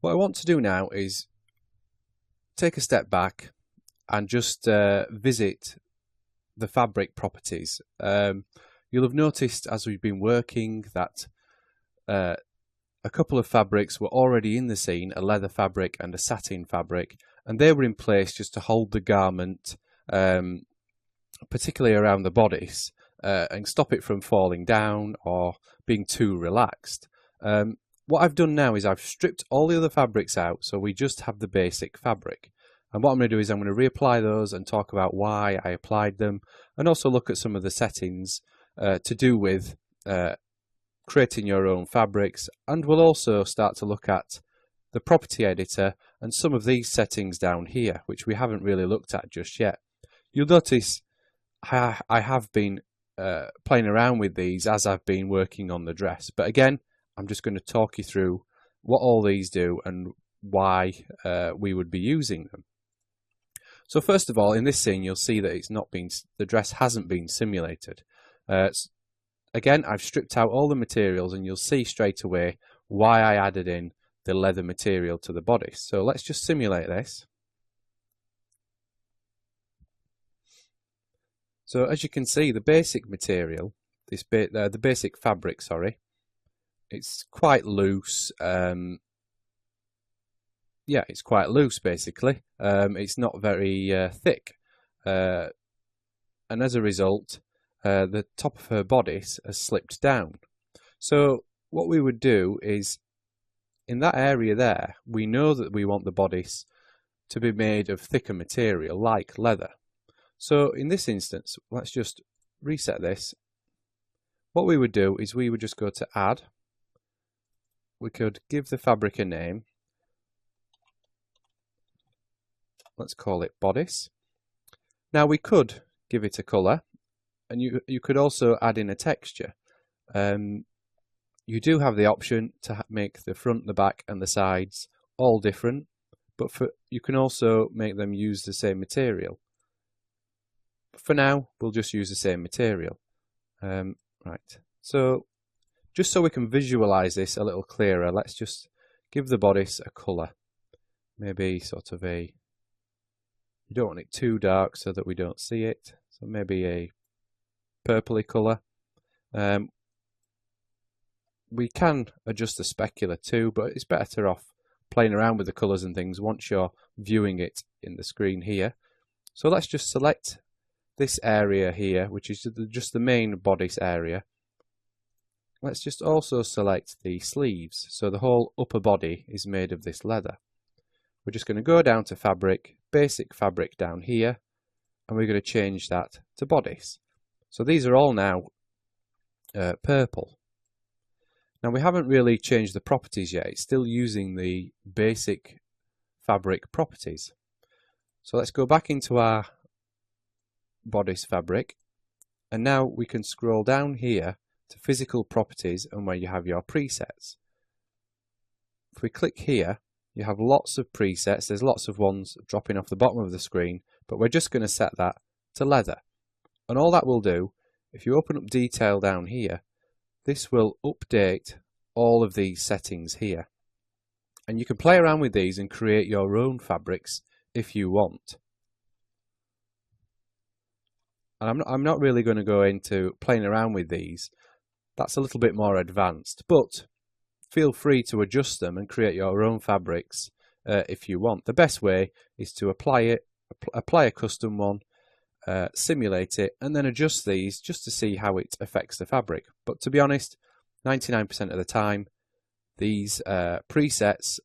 What I want to do now is take a step back and just visit the fabric properties. You'll have noticed as we've been working that a couple of fabrics were already in the scene, a leather fabric and a satin fabric, and they were in place just to hold the garment, particularly around the bodice, and stop it from falling down or being too relaxed. What I've done now is I've stripped all the other fabrics out, so we just have the basic fabric. And what I'm going to do is I'm going to reapply those and talk about why I applied them, and also look at some of the settings to do with creating your own fabrics. And we'll also start to look at the property editor and some of these settings down here, which we haven't really looked at just yet. You'll notice I have been playing around with these as I've been working on the dress. But again, I'm just going to talk you through what all these do and why we would be using them. So first of all, in this scene, you'll see that the dress hasn't been simulated. Again, I've stripped out all the materials, and you'll see straight away why I added in the leather material to the bodice. So let's just simulate this. So as you can see, the basic material, the basic fabric, sorry, it's quite loose. Yeah, it's quite loose basically. It's not very thick, and as a result, the top of her bodice has slipped down. So what we would do is, in that area there, we know that we want the bodice to be made of thicker material like leather. So in this instance, let's just reset this. What we would do is we would just go to add. We could give the fabric a name. Let's call it bodice. Now we could give it a colour, and you could also add in a texture. You do have the option to make the front, the back and the sides all different, but you can also make them use the same material. For now, we'll just use the same material. Right, so just so we can visualize this a little clearer, let's just give the bodice a colour. Maybe sort of you don't want it too dark so that we don't see it, so maybe a purpley colour. We can adjust the specular too, but it's better off playing around with the colours and things once you're viewing it in the screen here. So let's just select this area here, which is just the main bodice area. Let's just also select the sleeves, so the whole upper body is made of this leather. We're just going to go down to fabric, basic fabric down here, and we're going to change that to bodice. So these are all now purple. Now we haven't really changed the properties yet, it's still using the basic fabric properties. So let's go back into our bodice fabric, and now we can scroll down here to physical properties and where you have your presets. If we click here, you have lots of presets. There's lots of ones dropping off the bottom of the screen, but we're just going to set that to leather. And all that will do, if you open up detail down here, this will update all of these settings here. And you can play around with these and create your own fabrics if you want. And I'm not really going to go into playing around with these. That's a little bit more advanced, but feel free to adjust them and create your own fabrics if you want. The best way is to apply a custom one, simulate it, and then adjust these just to see how it affects the fabric. But to be honest, 99% of the time, these presets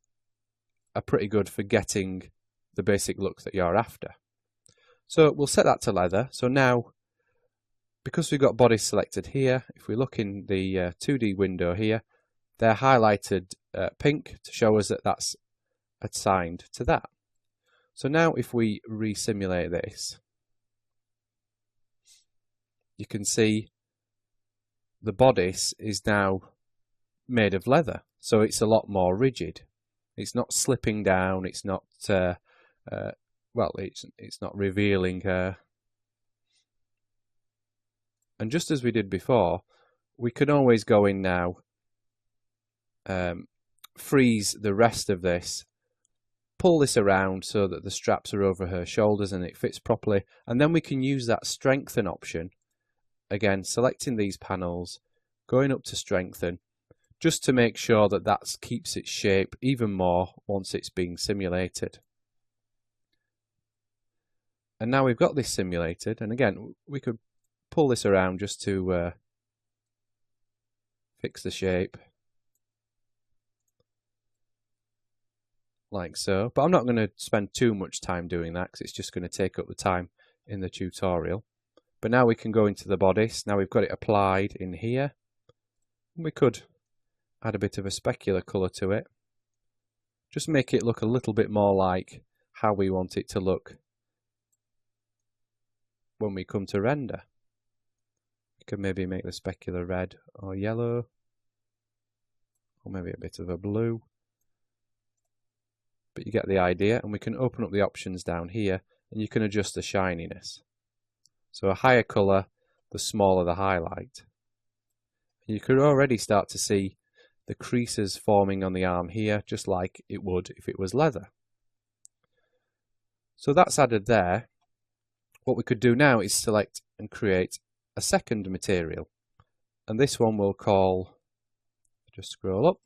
are pretty good for getting the basic look that you're after. So we'll set that to leather. So now, because we've got bodice selected here, if we look in the 2D window here, they're highlighted pink to show us that that's assigned to that. So now if we resimulate this, you can see the bodice is now made of leather, so it's a lot more rigid. It's not slipping down, it's not well, it's not revealing her. And just as we did before, we can always go in now freeze the rest of this, pull this around so that the straps are over her shoulders and it fits properly, and then we can use that strengthen option, again selecting these panels, going up to strengthen, just to make sure that that keeps its shape even more once it's being simulated. And now we've got this simulated, and again we could pull this around just to fix the shape like so, but I'm not going to spend too much time doing that because it's just going to take up the time in the tutorial. But now we can go into the bodice. Now we've got it applied in here. We could add a bit of a specular colour to it, just make it look a little bit more like how we want it to look when we come to render. We could maybe make the specular red or yellow, or maybe a bit of a blue. But you get the idea, and we can open up the options down here and you can adjust the shininess. So a higher colour, the smaller the highlight. You could already start to see the creases forming on the arm here, just like it would if it was leather. So that's added there. What we could do now is select and create a second material. And this one we'll call, just scroll up,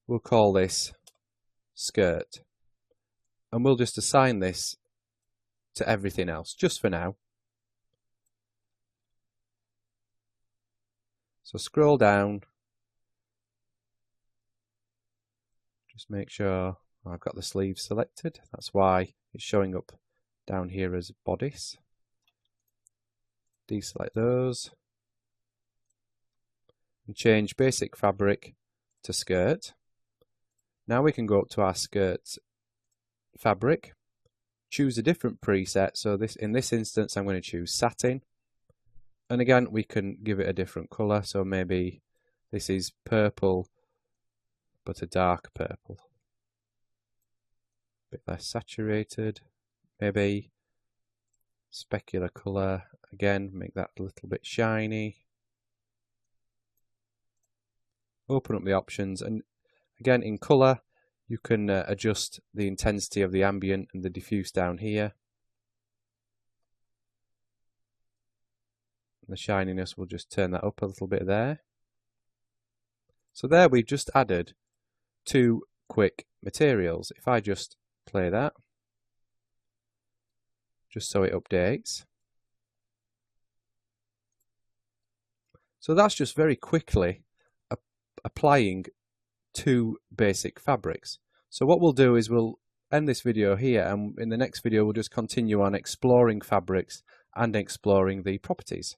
we'll call this skirt. And we'll just assign this to everything else, just for now. So scroll down, just make sure I've got the sleeves selected. That's why it's showing up down here as bodice. Deselect those and change basic fabric to skirt. Now we can go up to our skirt fabric, choose a different preset. So in this instance I'm going to choose satin. And again, we can give it a different colour, so maybe this is purple, but a dark purple. A bit less saturated, maybe specular colour, again, make that a little bit shiny. Open up the options, and again, in colour, you can adjust the intensity of the ambient and the diffuse down here. The shininess, will just turn that up a little bit there. So there we've just added two quick materials. If I just play that, just so it updates. So that's just very quickly applying two basic fabrics. So what we'll do is we'll end this video here, and in the next video we'll just continue on exploring fabrics and exploring the properties.